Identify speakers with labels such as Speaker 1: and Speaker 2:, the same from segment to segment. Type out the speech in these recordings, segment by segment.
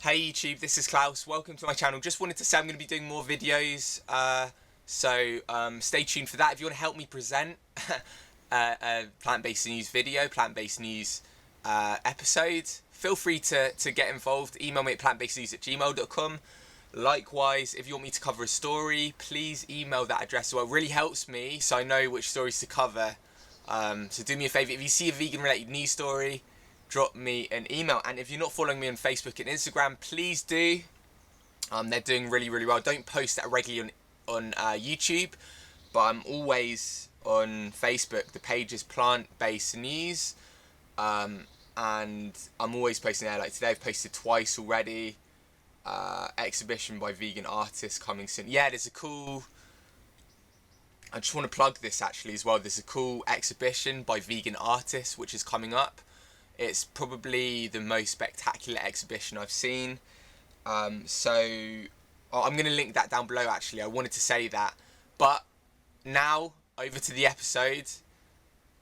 Speaker 1: Hey YouTube, this is Klaus. Welcome to my channel. Just wanted to say I'm going to be doing more videos, so stay tuned for that. If you want to help me present a plant-based news video, plant-based news episode, feel free to get involved. Email me at plantbasednews@gmail.com. Likewise, if you want me to cover a story, please email that address as well. It really helps me so I know which stories to cover. So do me a favour, if you see a vegan-related news story, drop me an email. And if you're not following me on Facebook and Instagram, please do. They're doing really well. Don't post that regularly on YouTube, but I'm always on Facebook. The page is Plant-Based News, and I'm always posting there. Like today I've posted twice already. Exhibition by vegan artists coming soon. Yeah, there's a cool, I just want to plug this actually as well, there's a cool exhibition by vegan artists which is coming up. It's probably the most spectacular exhibition I've seen. So I'm going to link that down below actually. I wanted to say that. But now, over to the episode.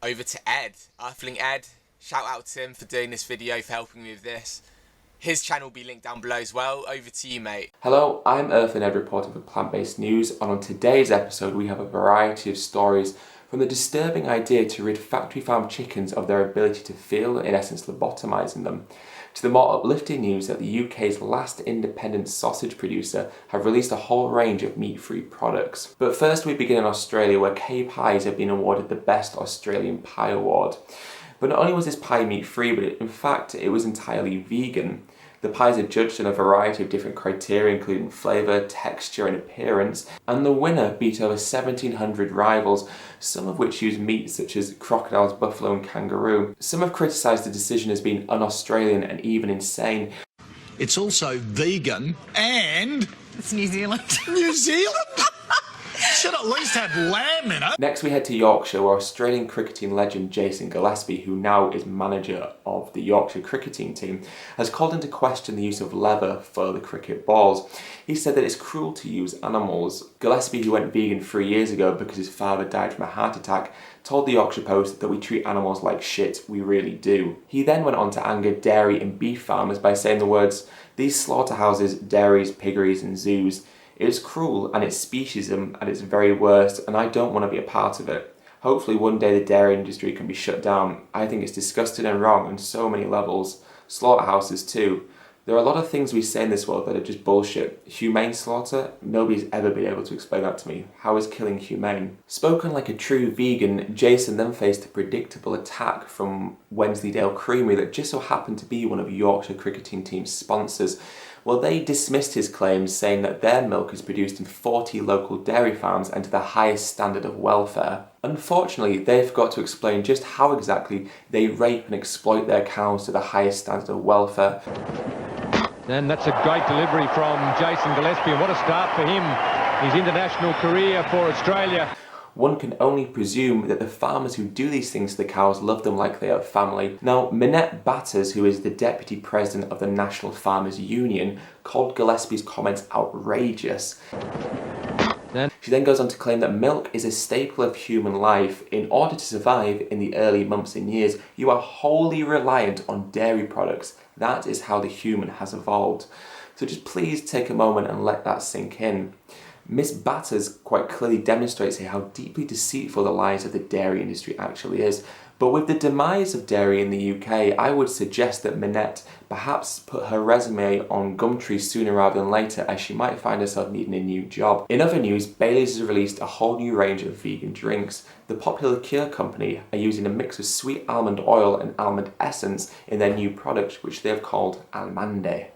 Speaker 1: Over to Ed. Earthling Ed. Shout out to him for doing this video, for helping me with this. His channel will be linked down below as well. Over to you, mate.
Speaker 2: Hello, I'm Earthling Ed, reporter for Plant-Based News, and on today's episode we have a variety of stories, from the disturbing idea to rid factory farm chickens of their ability to feel, in essence lobotomising them, to the more uplifting news that the UK's last independent sausage producer have released a whole range of meat-free products. But first we begin in Australia, where K pies have been awarded the Best Australian Pie Award. But not only was this pie meat-free, but in fact it was entirely vegan. The pies are judged on a variety of different criteria, including flavour, texture and appearance, and the winner beat over 1,700 rivals, some of which use meats such as crocodiles, buffalo and kangaroo. Some have criticised the decision as being un-Australian and even insane.
Speaker 3: It's also vegan and...
Speaker 4: It's New Zealand.
Speaker 3: New Zealand? Should at least have lamb in it.
Speaker 2: Next we head to Yorkshire, where Australian cricketing legend Jason Gillespie, who now is manager of the Yorkshire cricketing team, has called into question the use of leather for the cricket balls. He said that it's cruel to use animals. Gillespie, who went vegan 3 years ago because his father died from a heart attack, told the Yorkshire Post that we treat animals like shit, we really do. He then went on to anger dairy and beef farmers by saying the words, "These slaughterhouses, dairies, piggeries and zoos, it is cruel and it's speciesism at its very worst, and I don't want to be a part of it. Hopefully one day the dairy industry can be shut down. I think it's disgusting and wrong on so many levels. Slaughterhouses too. There are a lot of things we say in this world that are just bullshit. Humane slaughter? Nobody's ever been able to explain that to me. How is killing humane?" Spoken like a true vegan, Jason then faced a predictable attack from Wensleydale Creamery that just so happened to be one of Yorkshire cricketing team's sponsors. Well, they dismissed his claims, saying that their milk is produced in 40 local dairy farms and to the highest standard of welfare. Unfortunately, they've got to explain just how exactly they rape and exploit their cows to the highest standard of welfare.
Speaker 5: And that's a great delivery from Jason Gillespie, and what a start for him, his international career for Australia.
Speaker 2: One can only presume that the farmers who do these things to the cows love them like they are family. Now, Minette Batters, who is the deputy president of the National Farmers Union, called Gillespie's comments outrageous. She then goes on to claim that milk is a staple of human life. In order to survive in the early months and years, you are wholly reliant on dairy products. That is how the human has evolved. So just please take a moment and let that sink in. Miss Batters quite clearly demonstrates here how deeply deceitful the lies of the dairy industry actually is. But with the demise of dairy in the UK, I would suggest that Minette perhaps put her resume on Gumtree sooner rather than later, as she might find herself needing a new job. In other news, Bailey's has released a whole new range of vegan drinks. The popular Cure company are using a mix of sweet almond oil and almond essence in their new product, which they have called Almande.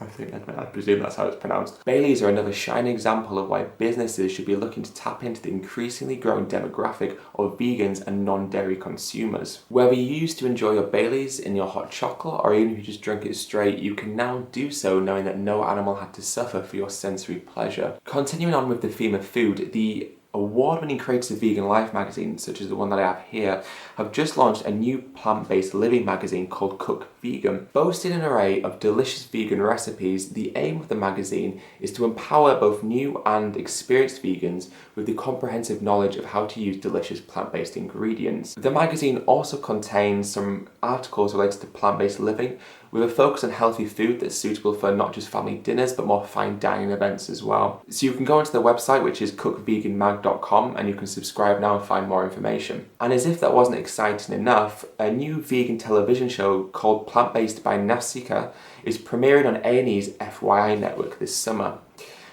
Speaker 2: I presume that's how it's pronounced. Bailey's are another shining example of why businesses should be looking to tap into the increasingly growing demographic of vegans and non-dairy consumers. Whether you used to enjoy your Bailey's in your hot chocolate or even if you just drink it straight, you can now do so knowing that no animal had to suffer for your sensory pleasure. Continuing on with the theme of food, the award-winning creators of vegan life magazines, such as the one that I have here, have just launched a new plant-based living magazine called Cook Vegan. Boasting an array of delicious vegan recipes, the aim of the magazine is to empower both new and experienced vegans with the comprehensive knowledge of how to use delicious plant-based ingredients. The magazine also contains some articles related to plant-based living, with a focus on healthy food that's suitable for not just family dinners but more fine dining events as well. So you can go onto their website, which is cookveganmag.com, and you can subscribe now and find more information. And as if that wasn't exciting enough, a new vegan television show called Plant-Based by Nafsika is premiering on A&E's FYI network this summer.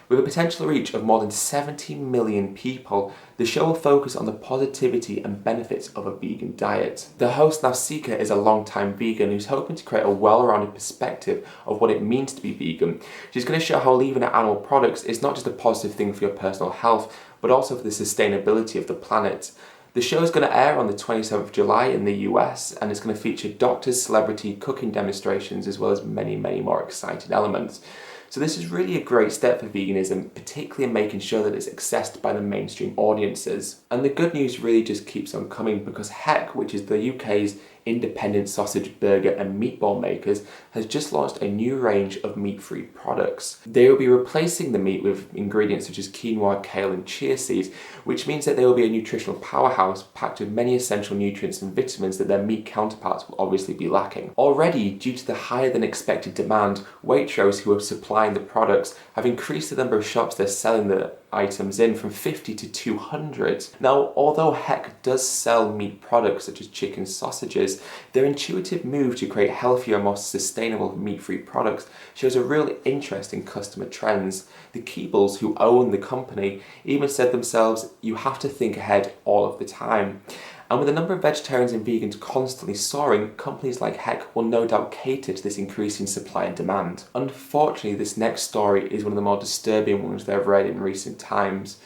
Speaker 2: With a potential reach of more than 70 million people, the show will focus on the positivity and benefits of a vegan diet. The host Nafsika is a long-time vegan who's hoping to create a well-rounded perspective of what it means to be vegan. She's going to show how leaving animal products is not just a positive thing for your personal health, but also for the sustainability of the planet. The show is going to air on the 27th of July in the US, and it's going to feature doctors, celebrity cooking demonstrations, as well as many, many more exciting elements. So this is really a great step for veganism, particularly in making sure that it's accessed by the mainstream audiences. And the good news really just keeps on coming, because Heck, which is the UK's independent sausage, burger and meatball makers, has just launched a new range of meat-free products. They will be replacing the meat with ingredients such as quinoa, kale and chia seeds, which means that they will be a nutritional powerhouse packed with many essential nutrients and vitamins that their meat counterparts will obviously be lacking. Already, due to the higher than expected demand, Waitrose, who are supplying the products, have increased the number of shops they're selling the items in from 50 to 200. Now, although Heck does sell meat products such as chicken sausages, their intuitive move to create healthier, more sustainable meat-free products shows a real interest in customer trends. The Keebles, who own the company, even said themselves, "You have to think ahead all of the time." And with the number of vegetarians and vegans constantly soaring, companies like Heck will no doubt cater to this increasing supply and demand. Unfortunately, this next story is one of the more disturbing ones that I've read in recent times.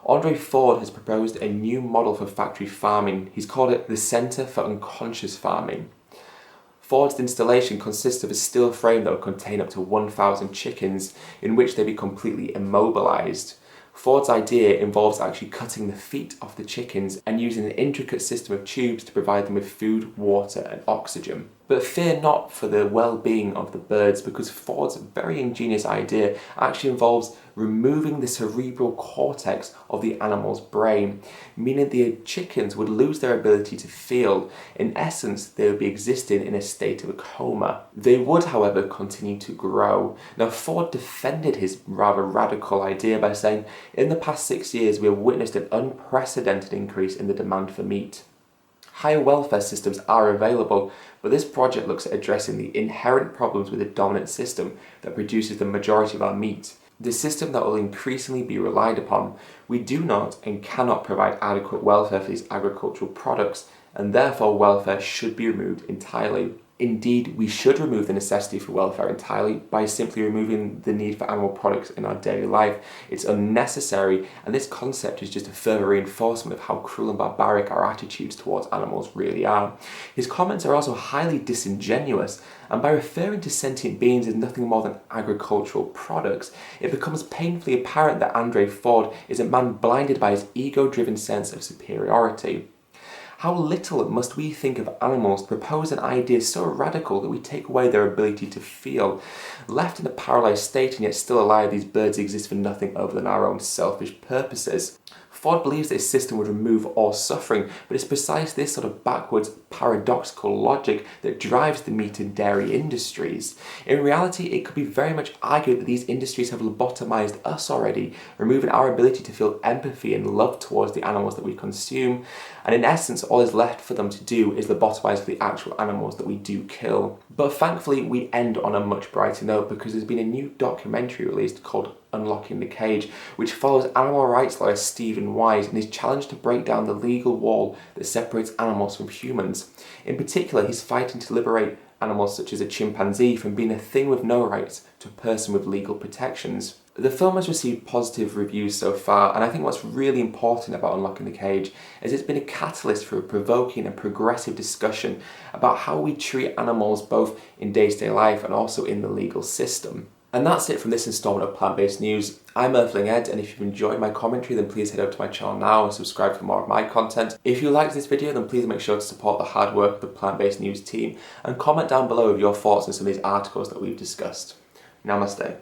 Speaker 2: Audrey Ford has proposed a new model for factory farming. He's called it the Centre for Unconscious Farming. Ford's installation consists of a steel frame that will contain up to 1,000 chickens, in which they be completely immobilised. Ford's idea involves actually cutting the feet off the chickens and using an intricate system of tubes to provide them with food, water and oxygen. But fear not for the well-being of the birds, because Ford's very ingenious idea actually involves removing the cerebral cortex of the animal's brain, meaning the chickens would lose their ability to feel. In essence, they would be existing in a state of a coma. They would, however, continue to grow. Now, Ford defended his rather radical idea by saying, "In the past 6 years, we have witnessed an unprecedented increase in the demand for meat. Higher welfare systems are available, but this project looks at addressing the inherent problems with the dominant system that produces the majority of our meat. The system that will increasingly be relied upon. We do not and cannot provide adequate welfare for these agricultural products, and therefore welfare should be removed entirely. Indeed, we should remove the necessity for welfare entirely by simply removing the need for animal products in our daily life. It's unnecessary, and this concept is just a further reinforcement of how cruel and barbaric our attitudes towards animals really are." His comments are also highly disingenuous, and by referring to sentient beings as nothing more than agricultural products, it becomes painfully apparent that Audrey Ford is a man blinded by his ego-driven sense of superiority. How little must we think of animals propose an idea so radical that we take away their ability to feel? Left in a paralysed state and yet still alive, these birds exist for nothing other than our own selfish purposes. Ford believes that his system would remove all suffering, but it's precisely this sort of backwards, paradoxical logic that drives the meat and dairy industries. In reality, it could be very much argued that these industries have lobotomized us already, removing our ability to feel empathy and love towards the animals that we consume, and in essence, all is left for them to do is lobotomize the actual animals that we do kill. But thankfully, we end on a much brighter note, because there's been a new documentary released called Unlocking the Cage, which follows animal rights lawyer Stephen Wise in his challenge to break down the legal wall that separates animals from humans. In particular, he's fighting to liberate animals such as a chimpanzee from being a thing with no rights to a person with legal protections. The film has received positive reviews so far, and I think what's really important about Unlocking the Cage is it's been a catalyst for a provoking and progressive discussion about how we treat animals both in day-to-day life and also in the legal system. And that's it from this instalment of Plant-Based News. I'm Earthling Ed, and if you've enjoyed my commentary, then please head over to my channel now and subscribe for more of my content. If you liked this video, then please make sure to support the hard work of the Plant-Based News team and comment down below with your thoughts on some of these articles that we've discussed. Namaste.